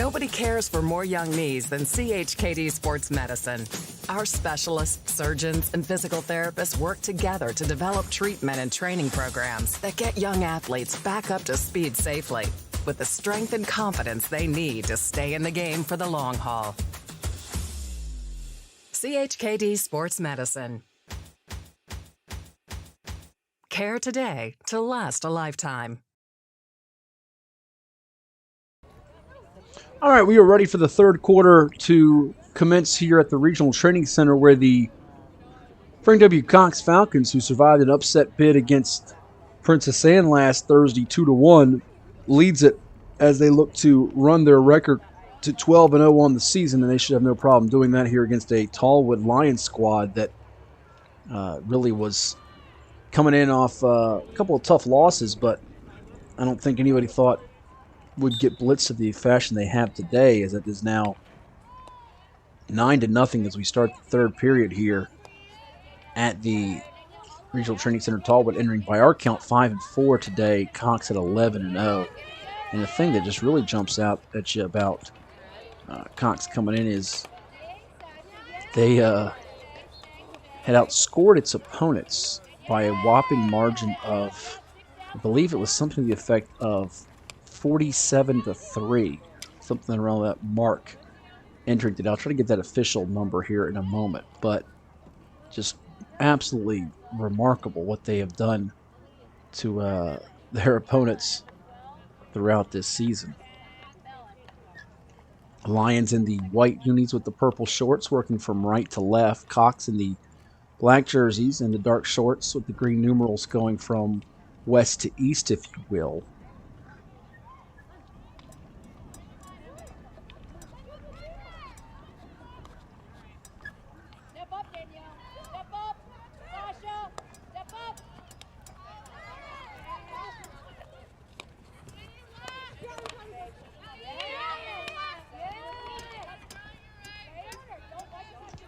Nobody cares for more young knees than CHKD Sports Medicine. Our specialists, surgeons, and physical therapists work together to develop treatment and training programs that get young athletes back up to speed safely with the strength and confidence they need to stay in the game for the long haul. CHKD Sports Medicine. Care today to last a lifetime. All right, we are ready for the third quarter to commence here at the Regional Training Center, where the Frank W. Cox Falcons, who survived an upset bid against Princess Anne last Thursday 2-1, leads it as they look to run their record to 12-0 on the season, and they should have no problem doing that here against a Tallwood Lions squad that really was coming in off a couple of tough losses, but I don't think anybody thought would get blitzed of the fashion they have today, as it is now 9-0 as we start the third period here at the Regional Training Center. Tallwood entering by our count 5-4 today, Cox at 11-0. And the thing that just really jumps out at you about Cox coming in is they had outscored its opponents by a whopping margin of, I believe it was something to the effect of 47-3, something around that mark entering today. I'll try to get that official number here in a moment, but just absolutely remarkable what they have done to their opponents throughout this season. Lions in the white unis with the purple shorts, working from right to left. Cox in the black jerseys and the dark shorts with the green numerals going from west to east, if you will.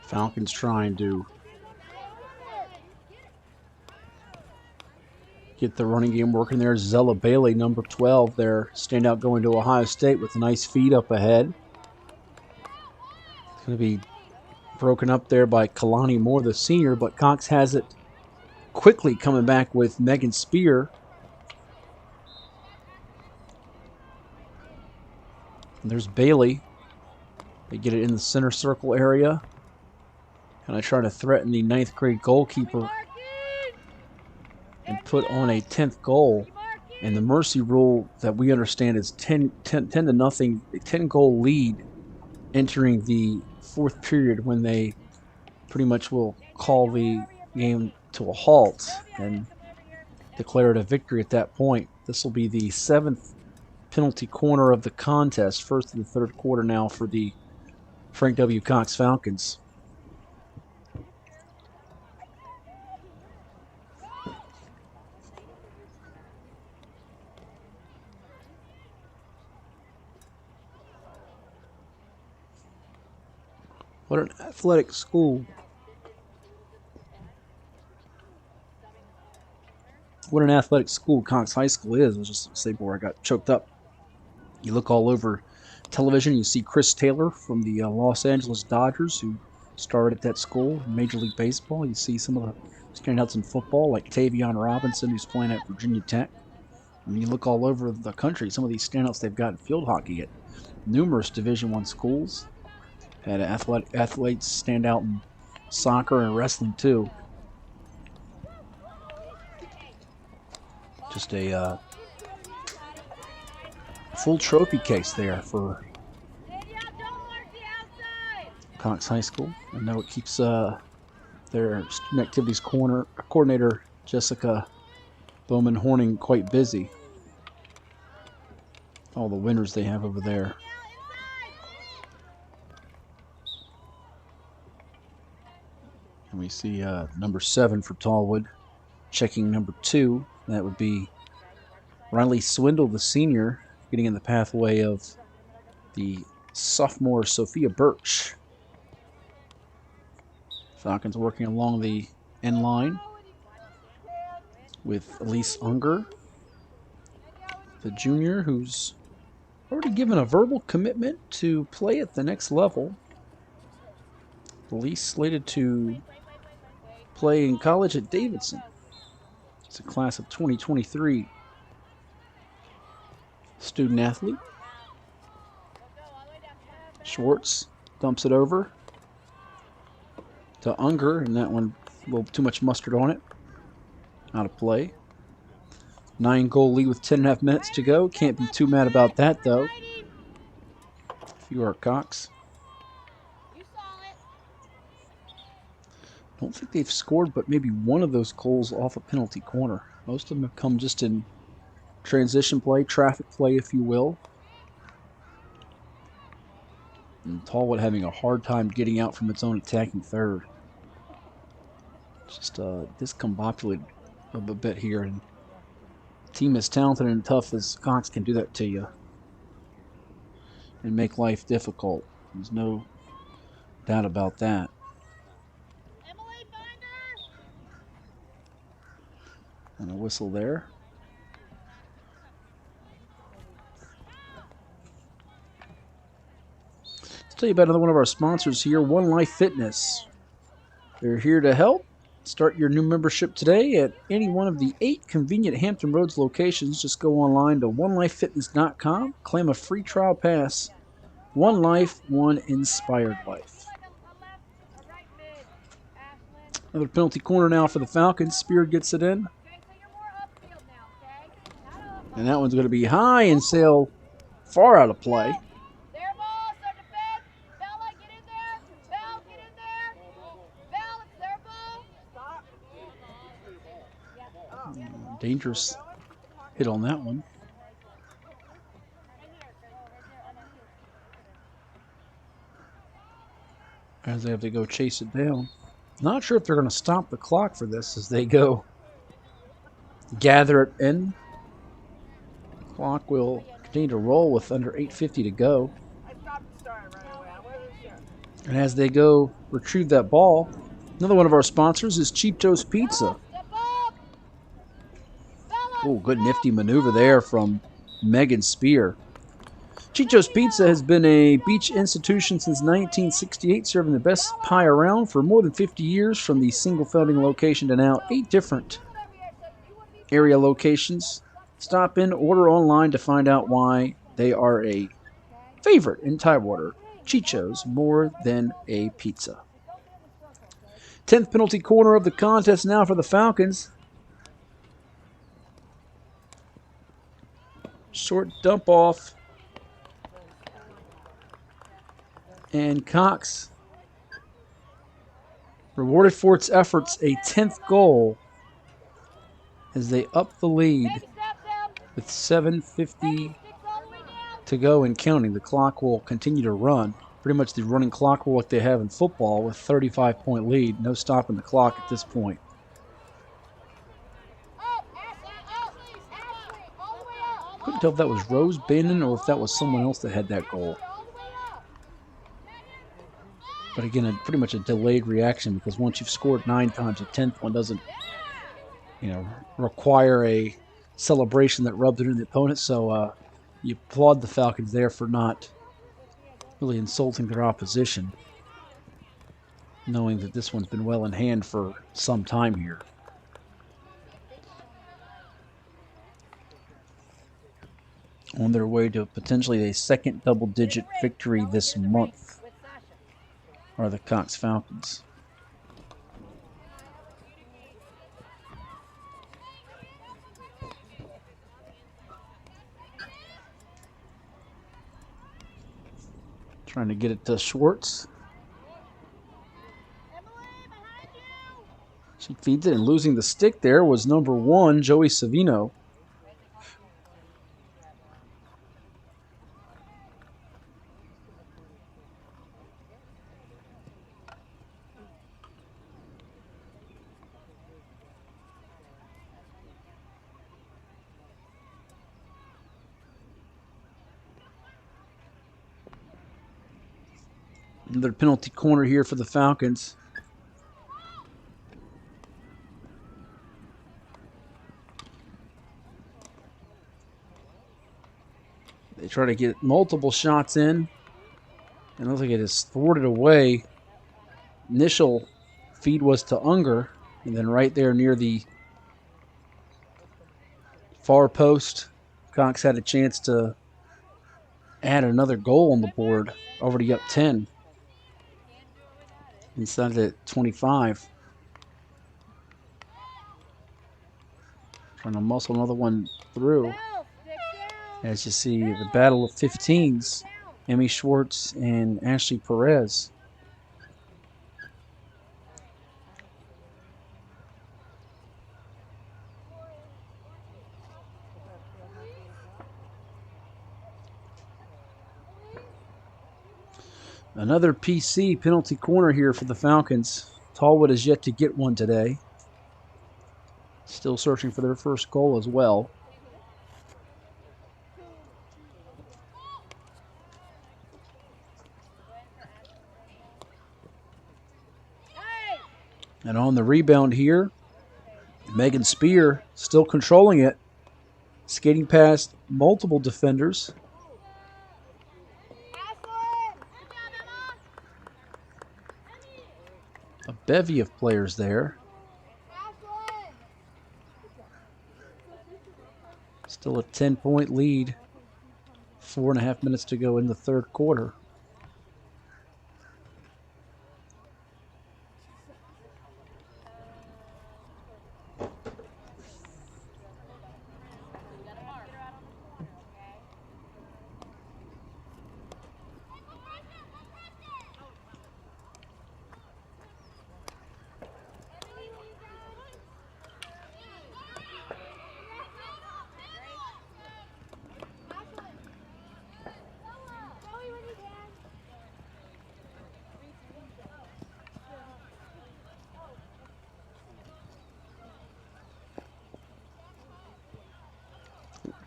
Falcons trying to get the running game working there. Zella Bailey, number 12 there, standout going to Ohio State with a nice feed up ahead. It's going to be broken up there by Kalani Moore, the senior, but Cox has it quickly coming back with Megan Spear. And there's Bailey. They get it in the center circle area. And I try to threaten the 9th grade goalkeeper and put on a 10th goal. And the mercy rule that we understand is 10-0, a 10-goal lead entering the fourth period, when they pretty much will call the game to a halt and declare it a victory at that point. This will be the 7th penalty corner of the contest, first of the third quarter now for the Frank W. Cox Falcons. What an athletic school. What an athletic school Cox High School is. I was just saying before I got choked up. You look all over television, you see Chris Taylor from the Los Angeles Dodgers, who started at that school, Major League Baseball. You see some of the standouts in football, like Tavion Robinson, who's playing at Virginia Tech. And you look all over the country, some of these standouts they've got in field hockey at numerous Division I schools. Had athletes stand out in soccer and wrestling too. Just a full trophy case there for Cox High School. I know it keeps their student activities coordinator Jessica Bowman Horning quite busy. All the winners they have over there. And we see number 7 for Tallwood, checking number 2. That would be Riley Swindle, the senior, getting in the pathway of the sophomore Sophia Birch. Falcons working along the end line with Elise Unger, the junior, who's already given a verbal commitment to play at the next level. The least slated to play in college at Davidson. It's a class of 2023 student athlete. Schwartz dumps it over to Unger, and that one a little too much mustard on it. Out of play. 9-goal lead with 10.5 minutes to go. Can't be too mad about that, though. If you are Cox. Don't think they've scored but maybe one of those goals off a penalty corner. Most of them have come just in transition play, traffic play, if you will. And Tallwood having a hard time getting out from its own attacking third. Just discombobulated a bit here. And a team as talented and tough as Cox can do that to you and make life difficult. There's no doubt about that. And a whistle there. Let's tell you about another one of our sponsors here, One Life Fitness. They're here to help. Start your new membership today at any one of the 8 convenient Hampton Roads locations. Just go online to onelifefitness.com. Claim a free trial pass. One life, one inspired life. Another penalty corner now for the Falcons. Spear gets it in. And that one's going to be high and sail far out of play. Dangerous hit on that one. As they have to go chase it down. Not sure if they're going to stop the clock for this as they go gather it in. Clock will continue to roll with under 8:50 to go. And as they go retrieve that ball, another one of our sponsors is Cheap Joe's Pizza. Oh, good nifty maneuver there from Megan Spear. Cheap Joe's Pizza has been a beach institution since 1968, serving the best pie around for more than 50 years, from the single founding location to now 8 different area locations. Stop in, order online to find out why they are a favorite in Tidewater. Chicho's, more than a pizza. 10th penalty corner of the contest now for the Falcons. Short dump off. And Cox, rewarded for its efforts, a 10th goal as they up the lead with 7:50 to go and counting. The clock will continue to run. Pretty much the running clock will what they have in football with 35-point lead. No stopping the clock at this point. Couldn't tell if that was Rose Bannon or if that was someone else that had that goal. But again, pretty much a delayed reaction, because once you've scored 9 times, a 10th one doesn't, require a celebration that rubs it in the opponent. So you applaud the Falcons there for not really insulting their opposition, knowing that this one's been well in hand for some time here. On their way to potentially a second double-digit victory this month are the Cox Falcons. Trying to get it to Schwartz. She feeds it, and losing the stick there was number 1, Joey Savino. Another penalty corner here for the Falcons. try to get multiple shots in. And looks like it is thwarted away. Initial feed was to Unger. And then right there near the far post, Cox had a chance to add another goal on the board. Already up 10. Inside the 25. Trying to muscle another one through. As you see, the battle of 15s. Emmy Schwartz and Ashley Perez. Another PC penalty corner here for the Falcons. Tallwood has yet to get one today. Still searching for their first goal as well. And on the rebound here, Megan Spear still controlling it. Skating past multiple defenders. A bevy of players there. Still a 10-point lead. 4.5 minutes to go in the third quarter.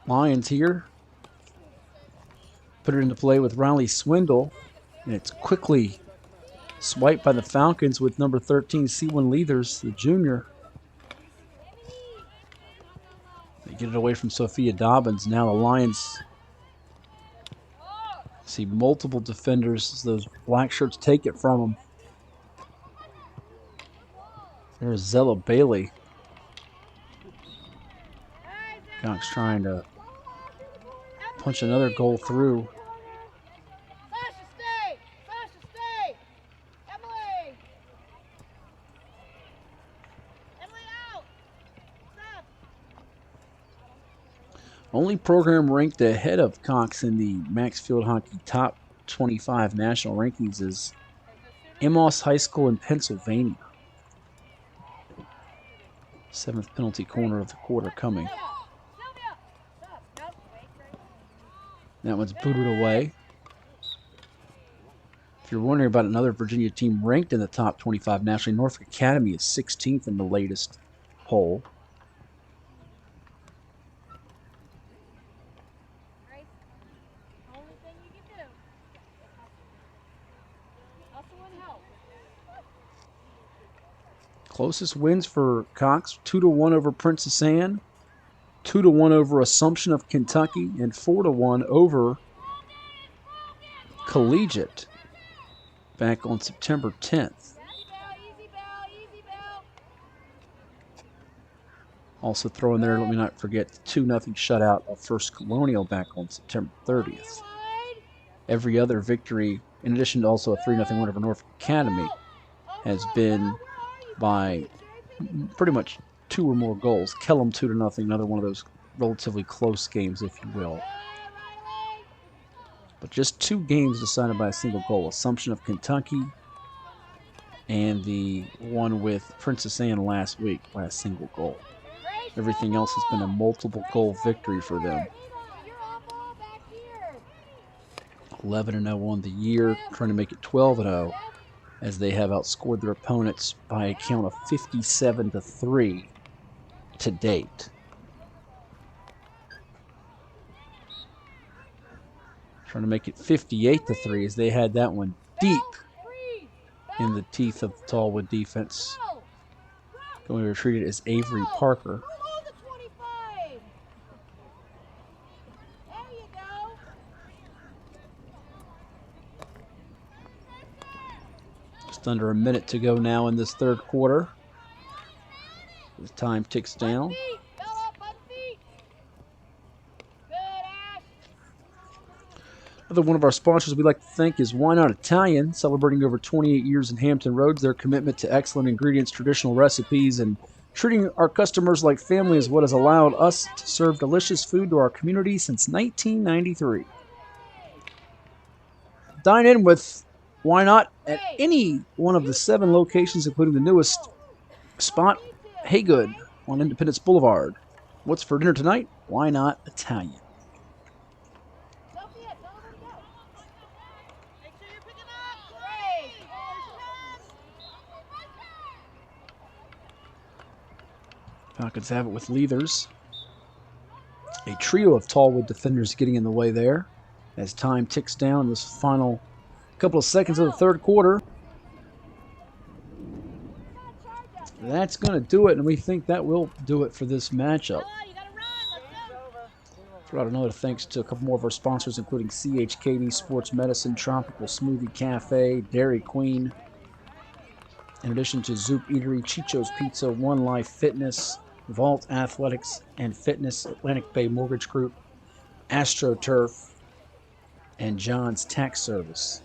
Lions here. Put it into play with Riley Swindle. And it's quickly swiped by the Falcons with number 13, C1 Leathers, the junior. They get it away from Sophia Dobbins. Now the Lions see multiple defenders as those black shirts take it from them. There's Zella Bailey. Cox trying to punch another goal through. Only program ranked ahead of Cox in the Max Field Hockey Top 25 national rankings is Amos High School in Pennsylvania. 7th penalty corner of the quarter coming. That one's booted away. If you're wondering about another Virginia team ranked in the top 25 nationally, Norfolk Academy is 16th in the latest poll. Closest wins for Cox, 2-1 over Princess Anne, 2-1 over Assumption of Kentucky, and 4-1 over Collegiate back on September 10th. Also throw in there, let me not forget, the 2-0 shutout of First Colonial back on September 30th. Every other victory, in addition to also a 3-0 win over Norfolk Academy, has been by pretty much 2 or more goals. Kellum 2-0, another one of those relatively close games, if you will. But just 2 games decided by a single goal. Assumption of Kentucky and the one with Princess Anne last week by a single goal. Everything else has been a multiple goal victory for them. 11-0 on the year, trying to make it 12-0. As they have outscored their opponents by a count of 57-3 to date. Trying to make it 58-3 as they had that one deep in the teeth of the Tallwood defense. Going to retreat it as Avery Parker. Just under a minute to go now in this third quarter. As time ticks down. Another one of our sponsors we'd like to thank is Why Not Italian, celebrating over 28 years in Hampton Roads. Their commitment to excellent ingredients, traditional recipes, and treating our customers like family is what has allowed us to serve delicious food to our community since 1993. Dine in with Why Not at any one of the 7 locations, including the newest spot, Haygood, on Independence Boulevard. What's for dinner tonight? Why Not Italian? Falcons have it with Leathers. A trio of Tallwood defenders getting in the way there as time ticks down this final couple of seconds of the third quarter. That's going to do it, and we think that will do it for this matchup. Throw out another thanks to a couple more of our sponsors, including CHKD Sports Medicine, Tropical Smoothie Cafe, Dairy Queen, in addition to Zoop Eatery, Chicho's Pizza, One Life Fitness, Vault Athletics and Fitness, Atlantic Bay Mortgage Group, AstroTurf, and John's Tax Service.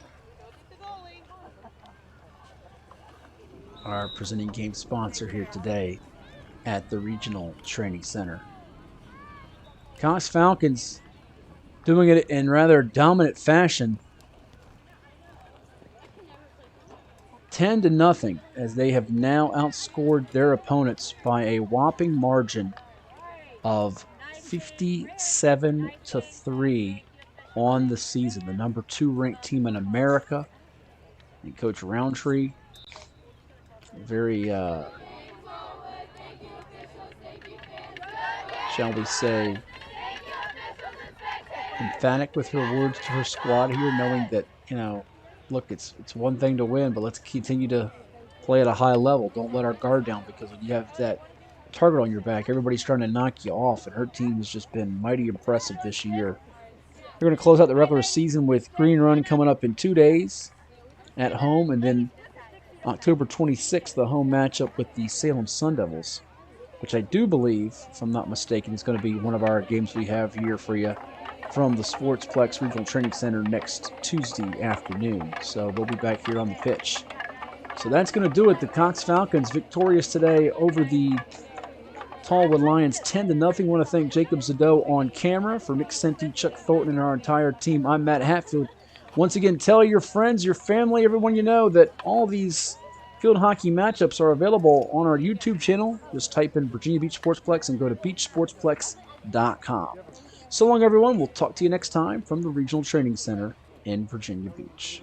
Our presenting game sponsor here today at the Regional Training Center. Cox Falcons doing it in rather dominant fashion. 10-0 as they have now outscored their opponents by a whopping margin of 57-3 on the season. The number 2 ranked team in America. And Coach Roundtree, very, shall we say, emphatic with her words to her squad here, knowing that, you know, look, it's one thing to win, but let's continue to play at a high level. Don't let our guard down, because when you have that target on your back, everybody's trying to knock you off, and her team has just been mighty impressive this year. We're going to close out the regular season with Green Run coming up in 2 days at home, and then October 26th, the home matchup with the Salem Sun Devils, which I do believe, if I'm not mistaken, is going to be one of our games we have here for you from the Sportsplex Regional Training Center next Tuesday afternoon. So we'll be back here on the pitch. So that's going to do it. The Cox Falcons victorious today over the Tallwood Lions 10-0. I want to thank Jacob Zado on camera. For Mick Senti, Chuck Thornton, and our entire team, I'm Matt Hatfield. Once again, tell your friends, your family, everyone you know that all these field hockey matchups are available on our YouTube channel. Just type in Virginia Beach Sportsplex and go to beachsportsplex.com. So long, everyone. We'll talk to you next time from the Regional Training Center in Virginia Beach.